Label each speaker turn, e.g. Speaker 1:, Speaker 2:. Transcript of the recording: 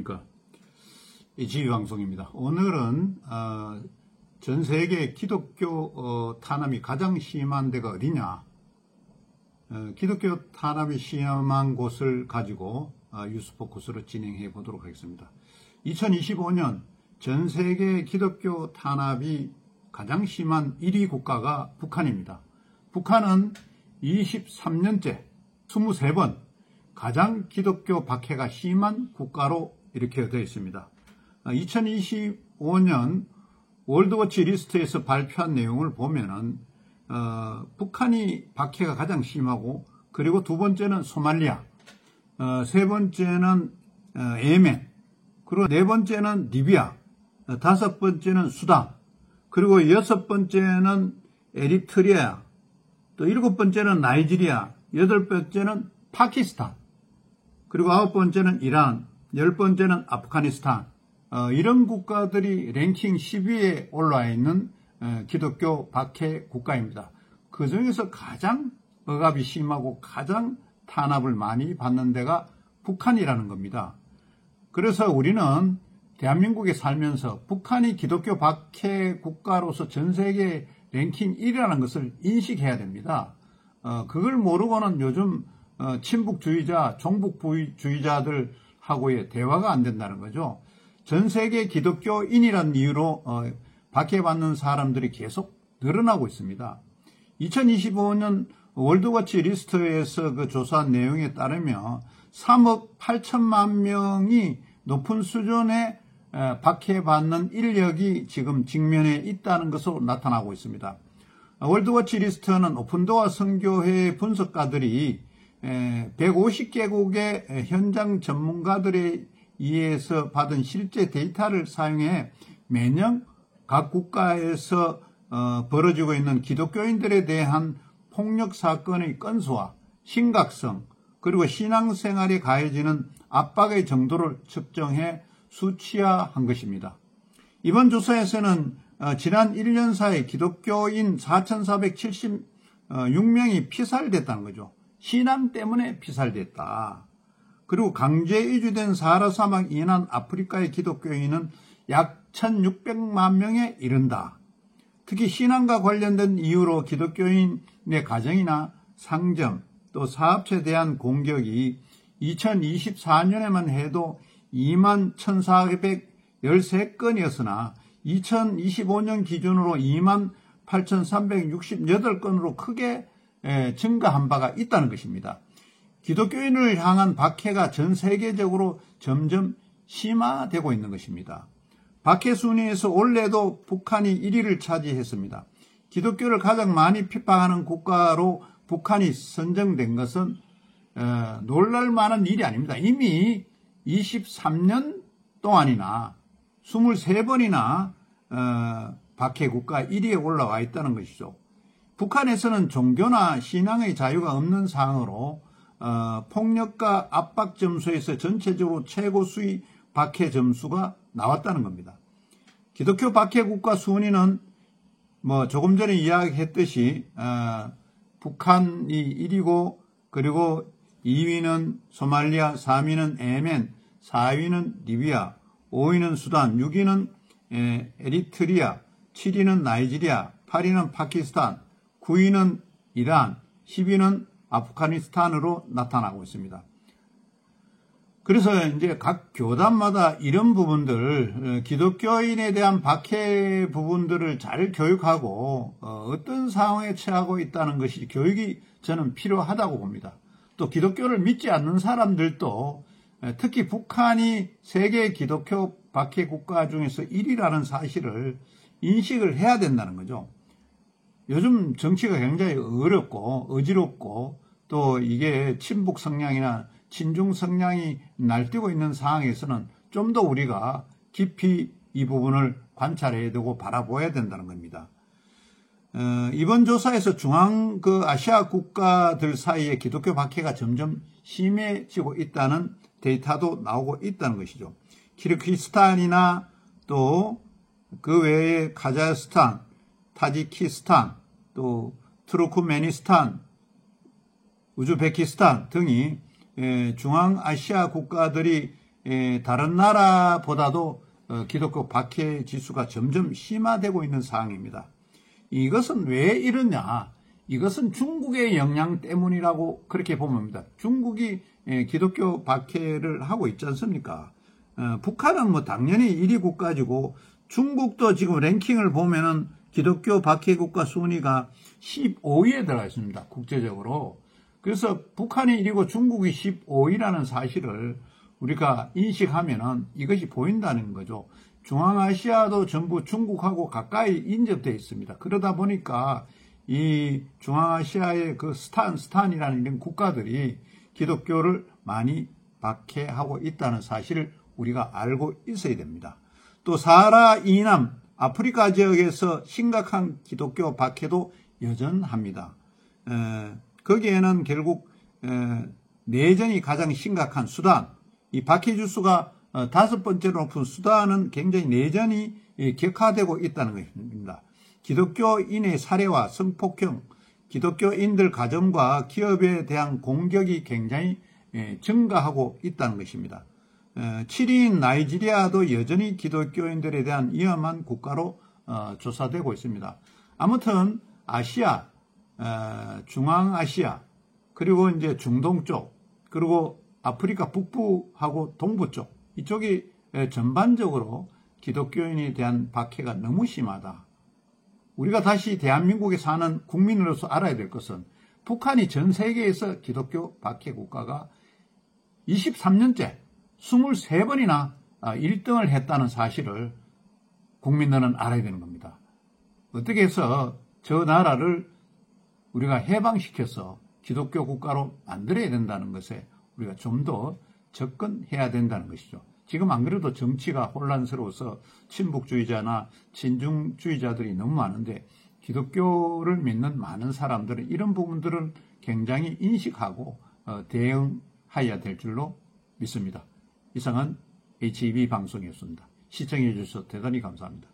Speaker 1: 안녕하십니까. 지휘방송입니다. 오늘은 전 세계 기독교 탄압이 가장 심한 데가 어디냐, 기독교 탄압이 심한 곳을 가지고 뉴스포커스로 진행해 보도록 하겠습니다. 2025년 전 세계 기독교 탄압이 가장 심한 1위 국가가 북한입니다. 북한은 23년째 23번 가장 기독교 박해가 심한 국가로 이렇게 되어 있습니다. 2025년 월드워치 리스트에서 발표한 내용을 보면은 북한이 박해가 가장 심하고, 그리고 두 번째는 소말리아, 세 번째는 예멘, 그리고 네 번째는 리비아, 다섯 번째는 수단, 그리고 여섯 번째는 에리트리아, 또 일곱 번째는 나이지리아, 여덟 번째는 파키스탄, 그리고 아홉 번째는 이란, 열 번째는 아프가니스탄. 이런 국가들이 랭킹 10위에 올라와 있는 기독교 박해 국가입니다. 그 중에서 가장 억압이 심하고 가장 탄압을 많이 받는 데가 북한이라는 겁니다. 그래서 우리는 대한민국에 살면서 북한이 기독교 박해 국가로서 전 세계 랭킹 1위라는 것을 인식해야 됩니다. 그걸 모르고는 요즘 친북주의자, 종북주의자들하고의 대화가 안 된다는 거죠. 전 세계 기독교인이라는 이유로 박해받는 사람들이 계속 늘어나고 있습니다. 2025년 월드워치 리스트에서 그 조사한 내용에 따르면 3억 8천만 명이 높은 수준의 박해받는 인력이 지금 직면해 있다는 것으로 나타나고 있습니다. 월드워치 리스트는 오픈도어 선교회 분석가들이 150개국의 현장 전문가들에 의해서 받은 실제 데이터를 사용해 매년 각 국가에서 벌어지고 있는 기독교인들에 대한 폭력 사건의 건수와 심각성, 그리고 신앙생활에 가해지는 압박의 정도를 측정해 수치화한 것입니다. 이번 조사에서는 지난 1년 사이 기독교인 4,476명이 피살됐다는 거죠. 신앙 때문에 피살됐다. 그리고 강제 이주된 사하라 사막 이난 아프리카의 기독교인은 약 1,600만 명에 이른다. 특히 신앙과 관련된 이유로 기독교인의 가정이나 상점, 또 사업체에 대한 공격이 2024년에만 해도 21,413건이었으나 2025년 기준으로 28,368건으로 크게 증가한 바가 있다는 것입니다. 기독교인을 향한 박해가 전 세계적으로 점점 심화되고 있는 것입니다. 박해 순위에서 올해도 북한이 1위를 차지했습니다. 기독교를 가장 많이 핍박하는 국가로 북한이 선정된 것은 놀랄 만한 일이 아닙니다. 이미 23년 동안이나 23번이나 박해 국가 1위에 올라와 있다는 것이죠. 북한에서는 종교나 신앙의 자유가 없는 상황으로 폭력과 압박 점수에서 전체적으로 최고 수위 박해 점수가 나왔다는 겁니다. 기독교 박해 국가 순위는 조금 전에 이야기했듯이 북한이 1위고, 그리고 2위는 소말리아, 3위는 예멘, 4위는 리비아, 5위는 수단, 6위는 에리트리아, 7위는 나이지리아, 8위는 파키스탄, 9위는 이란, 10위는 아프가니스탄으로 나타나고 있습니다. 그래서 이제 각 교단마다 이런 부분들, 기독교인에 대한 박해 부분들을 잘 교육하고 어떤 상황에 처하고 있다는 것이 교육이 저는 필요하다고 봅니다. 또 기독교를 믿지 않는 사람들도 특히 북한이 세계 기독교 박해 국가 중에서 1위라는 사실을 인식을 해야 된다는 거죠. 요즘 정치가 굉장히 어렵고 어지럽고, 또 이게 친북 성향이나 친중 성향이 날뛰고 있는 상황에서는 좀 더 우리가 깊이 이 부분을 관찰해야 되고 바라보아야 된다는 겁니다. 이번 조사에서 아시아 국가들 사이에 기독교 박해가 점점 심해지고 있다는 데이터도 나오고 있다는 것이죠. 키르기스탄이나 또 그 외에 카자흐스탄, 타지키스탄, 또 투르크메니스탄, 우즈베키스탄 등이 중앙아시아 국가들이 다른 나라보다도 기독교 박해 지수가 점점 심화되고 있는 상황입니다. 이것은 왜 이러냐? 이것은 중국의 영향 때문이라고 그렇게 보면 됩니다. 중국이 기독교 박해를 하고 있지 않습니까? 북한은 뭐 당연히 1위 국가지고 중국도 지금 랭킹을 보면은 기독교 박해 국가 순위가 15위에 들어가 있습니다. 국제적으로. 그래서 북한이 1위고 중국이 15위라는 사실을 우리가 인식하면은 이것이 보인다는 거죠. 중앙아시아도 전부 중국하고 가까이 인접되어 있습니다. 그러다 보니까 이 중앙아시아의 그 스탄이라는 이런 국가들이 기독교를 많이 박해하고 있다는 사실을 우리가 알고 있어야 됩니다. 또 사하라 이남 아프리카 지역에서 심각한 기독교 박해도 여전합니다. 거기에는 결국 내전이 가장 심각한 수단, 이 박해 주수가 5번째로 높은 수단은 굉장히 내전이 격화되고 있다는 것입니다. 기독교인의 살해와 성폭행, 기독교인들 가정과 기업에 대한 공격이 굉장히 증가하고 있다는 것입니다. 7위인 나이지리아도 여전히 기독교인들에 대한 위험한 국가로 조사되고 있습니다. 아무튼 아시아, 중앙아시아, 그리고 이제 중동 쪽, 그리고 아프리카 북부하고 동부 쪽, 이쪽이 전반적으로 기독교인에 대한 박해가 너무 심하다. 우리가 다시 대한민국에 사는 국민으로서 알아야 될 것은 북한이 전 세계에서 기독교 박해 국가가 23년째 23번이나 1등을 했다는 사실을 국민들은 알아야 되는 겁니다. 어떻게 해서 저 나라를 우리가 해방시켜서 기독교 국가로 만들어야 된다는 것에 우리가 좀 더 접근해야 된다는 것이죠. 지금 안 그래도 정치가 혼란스러워서 친북주의자나 친중주의자들이 너무 많은데 기독교를 믿는 많은 사람들은 이런 부분들을 굉장히 인식하고 대응해야 될 줄로 믿습니다. 이상은 HEB 방송이었습니다. 시청해 주셔서 대단히 감사합니다.